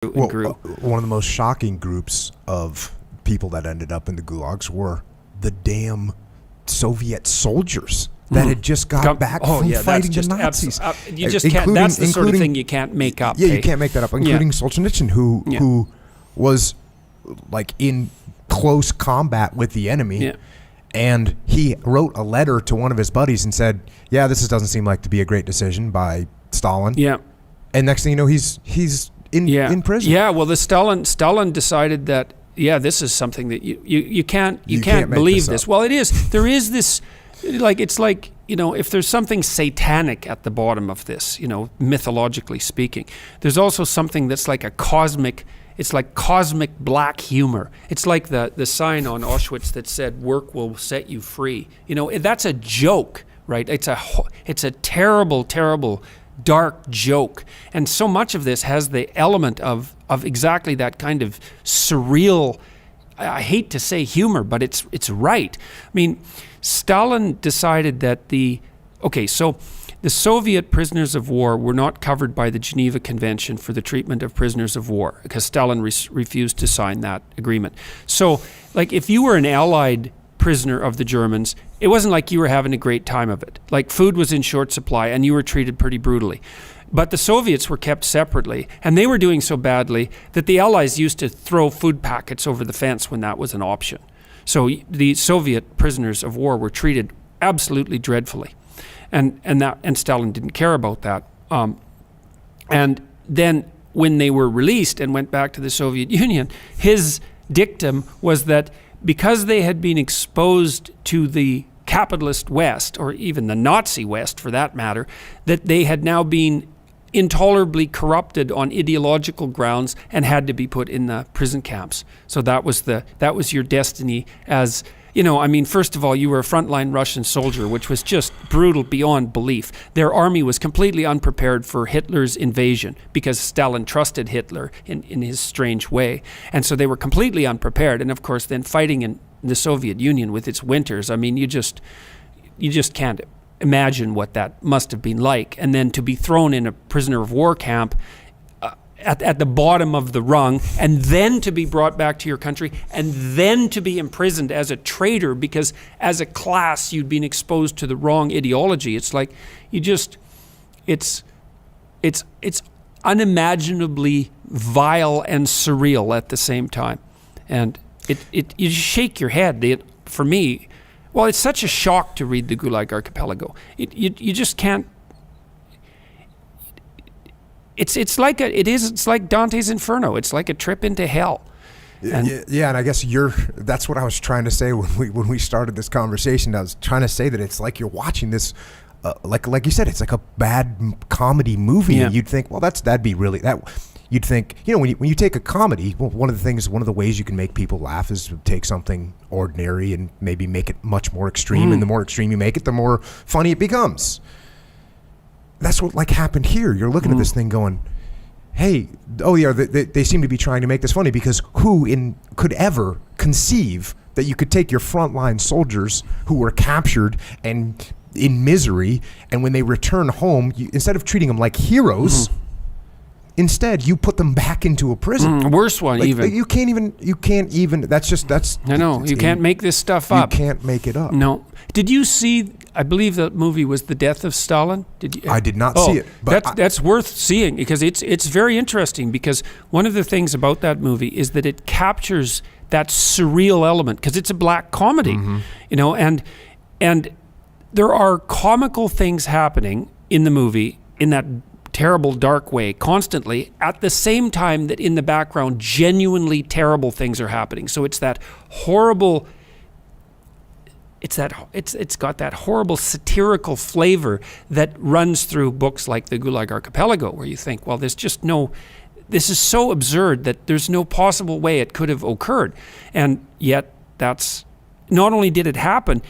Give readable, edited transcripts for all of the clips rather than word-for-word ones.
and grew. One of the most shocking groups of people that ended up in the gulags were the damn Soviet soldiers that had just got back from fighting the Nazis. You just can't. That's the sort of thing you can't make up. Yeah, you can't make that up. Including Solzhenitsyn, who was like in close combat with the enemy. Yeah. And he wrote a letter to one of his buddies and said, "Yeah, this doesn't seem like to be a great decision by Stalin." Yeah. And next thing you know, he's in prison. Yeah. Well, Stalin decided that this is something that you can't believe this. Well, it is. There is this, it's like if there's something satanic at the bottom of this, mythologically speaking, there's also something that's like a cosmic. It's like cosmic black humor. It's like the sign on Auschwitz that said "Work will set you free." That's a joke, right? It's a terrible, terrible, dark joke. And so much of this has the element of exactly that kind of surreal. I hate to say humor, but it's right. I mean, Stalin decided that the Soviet prisoners of war were not covered by the Geneva Convention for the treatment of prisoners of war because Stalin refused to sign that agreement. So, if you were an Allied prisoner of the Germans, it wasn't like you were having a great time of it. Like, food was in short supply and you were treated pretty brutally. But the Soviets were kept separately, and they were doing so badly that the Allies used to throw food packets over the fence when that was an option. So the Soviet prisoners of war were treated absolutely dreadfully. And Stalin didn't care about that. And then when they were released and went back to the Soviet Union, his dictum was that because they had been exposed to the capitalist West, or even the Nazi West for that matter, that they had now been intolerably corrupted on ideological grounds and had to be put in the prison camps. So that was your destiny as... first of all, you were a frontline Russian soldier, which was just brutal beyond belief. Their army was completely unprepared for Hitler's invasion because Stalin trusted Hitler in his strange way. And so they were completely unprepared. And of course, then fighting in the Soviet Union with its winters, you just can't imagine what that must have been like. And then to be thrown in a prisoner of war camp at the bottom of the rung, and then to be brought back to your country, and then to be imprisoned as a traitor because as a class you'd been exposed to the wrong ideology. It's like it's unimaginably vile and surreal at the same time. And you just shake your head. For me, well, it's such a shock to read the Gulag Archipelago. You just can't. It's like Dante's Inferno. It's like a trip into hell. And I guess that's what I was trying to say when we started this conversation. I was trying to say that it's like you're watching this, like you said, it's like a bad comedy movie. Yeah. And you'd think, well, that'd be really that. You'd think, when you take a comedy, well, one of the ways you can make people laugh is to take something ordinary and maybe make it much more extreme. And the more extreme you make it, the more funny it becomes. That's what happened here. You're looking at this thing going, hey, they seem to be trying to make this funny because who could ever conceive that you could take your frontline soldiers who were captured and in misery, and when they return home, instead of treating them like heroes, instead you put them back into a prison. Worse one, even. You can't even. I know. You can't make this stuff up. You can't make it up. No. Did you see? I believe that movie was The Death of Stalin. Did you? I did not see it. But that's worth seeing because it's very interesting. Because one of the things about that movie is that it captures that surreal element because it's a black comedy, and there are comical things happening in the movie in that terrible dark way constantly at the same time that in the background genuinely terrible things are happening. So it's that horrible. It's got that horrible satirical flavor that runs through books like the Gulag Archipelago, where you think, well, this is so absurd that there's no possible way it could have occurred. And yet that's, not only did it happen,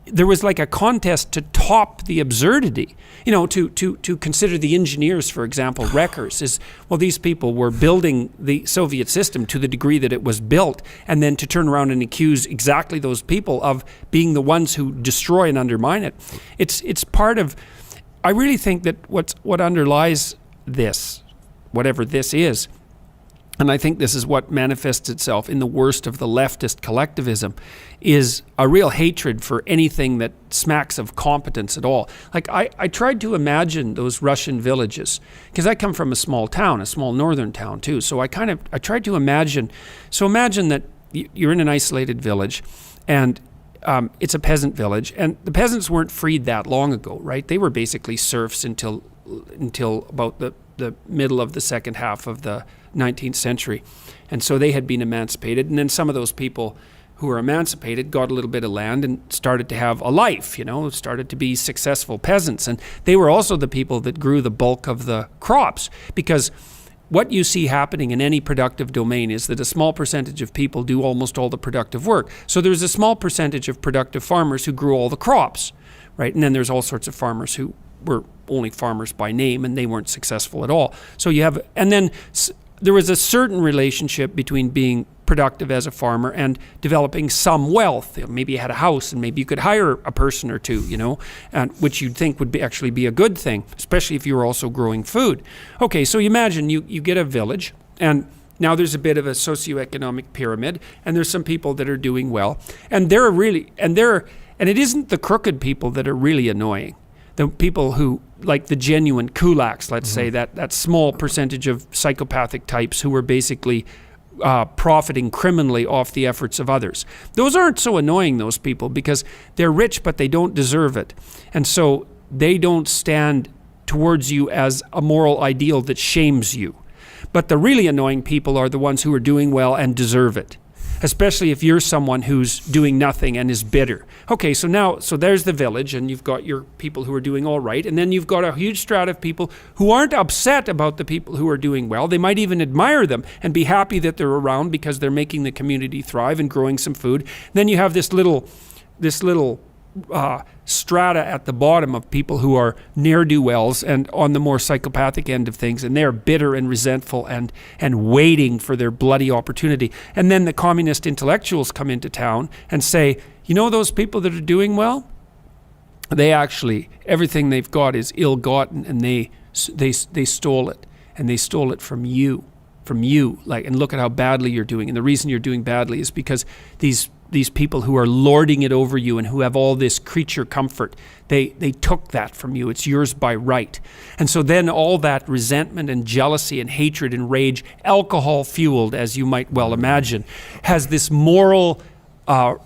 there was like a contest to top the absurdity. To consider the engineers, for example, wreckers, is, well, these people were building the Soviet system to the degree that it was built, and then to turn around and accuse exactly those people of being the ones who destroy and undermine it. It's part of, I really think that what underlies this, whatever this is and I think this is what manifests itself in the worst of the leftist collectivism, is a real hatred for anything that smacks of competence at all. Like I tried to imagine those Russian villages, because I come from a small town, a small northern town too. So I tried to imagine. So imagine that you're in an isolated village, and it's a peasant village, and the peasants weren't freed that long ago, right? They were basically serfs until about the middle of the second half of the 19th century. And so they had been emancipated. And then some of those people who were emancipated got a little bit of land and started to have a life, started to be successful peasants. And they were also the people that grew the bulk of the crops, because what you see happening in any productive domain is that a small percentage of people do almost all the productive work. So there's a small percentage of productive farmers who grew all the crops, right? And then there's all sorts of farmers who were only farmers by name, and they weren't successful at all. So there was a certain relationship between being productive as a farmer and developing some wealth. Maybe you had a house, and maybe you could hire a person or two, and which you'd think would actually be a good thing, especially if you were also growing food. Okay, so you imagine you get a village, and now there's a bit of a socioeconomic pyramid, and there's some people that are doing well, and it isn't the crooked people that are really annoying. The people who, like the genuine kulaks, let's say, that small percentage of psychopathic types who are basically profiting criminally off the efforts of others. Those aren't so annoying, those people, because they're rich, but they don't deserve it. And so they don't stand towards you as a moral ideal that shames you. But the really annoying people are the ones who are doing well and deserve it, especially if you're someone who's doing nothing and is bitter. Okay, so there's the village, and you've got your people who are doing all right, and then you've got a huge strata of people who aren't upset about the people who are doing well. They might even admire them and be happy that they're around because they're making the community thrive and growing some food. Then you have this little strata at the bottom of people who are ne'er-do-wells and on the more psychopathic end of things, and they're bitter and resentful and waiting for their bloody opportunity. And then the communist intellectuals come into town and say, those people that are doing well, they actually, everything they've got is ill-gotten, and they stole it, and they stole it from you, and look at how badly you're doing. And the reason you're doing badly is because these people who are lording it over you and who have all this creature comfort, they took that from you. It's yours by right. And so then all that resentment and jealousy and hatred and rage, alcohol fueled, as you might well imagine, has this moral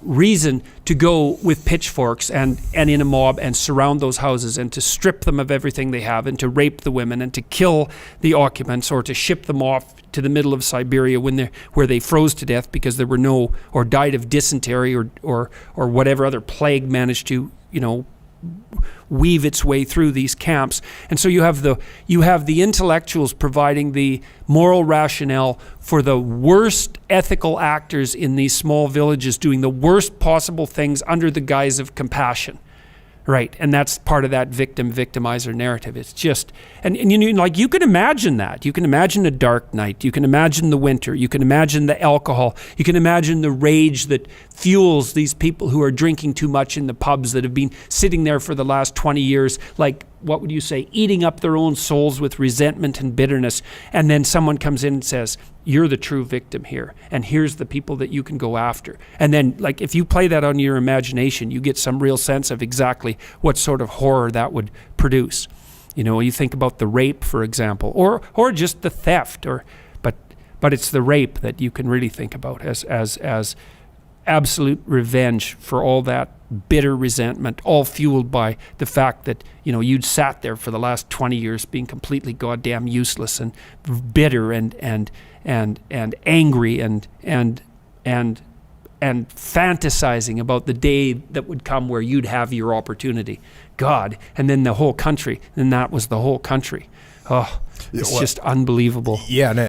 reason to go with pitchforks and in a mob and surround those houses and to strip them of everything they have and to rape the women and to kill the occupants or to ship them off to the middle of Siberia where they froze to death because there were or died of dysentery or whatever other plague managed to weave its way through these camps. And so you have the intellectuals providing the moral rationale for the worst ethical actors in these small villages doing the worst possible things under the guise of compassion. Right, and that's part of that victim-victimizer narrative. It's just, and you can imagine that. You can imagine a dark night. You can imagine the winter. You can imagine the alcohol. You can imagine the rage that fuels these people who are drinking too much in the pubs that have been sitting there for the last 20 years, like, what would you say, eating up their own souls with resentment and bitterness. And then someone comes in and says, you're the true victim here, and here's the people that you can go after. And then, like, if you play that on your imagination, you get some real sense of exactly what sort of horror that would produce. You think about the rape, for example, or just the theft, but it's the rape that you can really think about as absolute revenge for all that bitter resentment, all fueled by the fact that you'd sat there for the last 20 years being completely goddamn useless and bitter and angry and fantasizing about the day that would come where you'd have your opportunity. God, and then the whole country, and that was the whole country. Oh, it's just unbelievable. Yeah,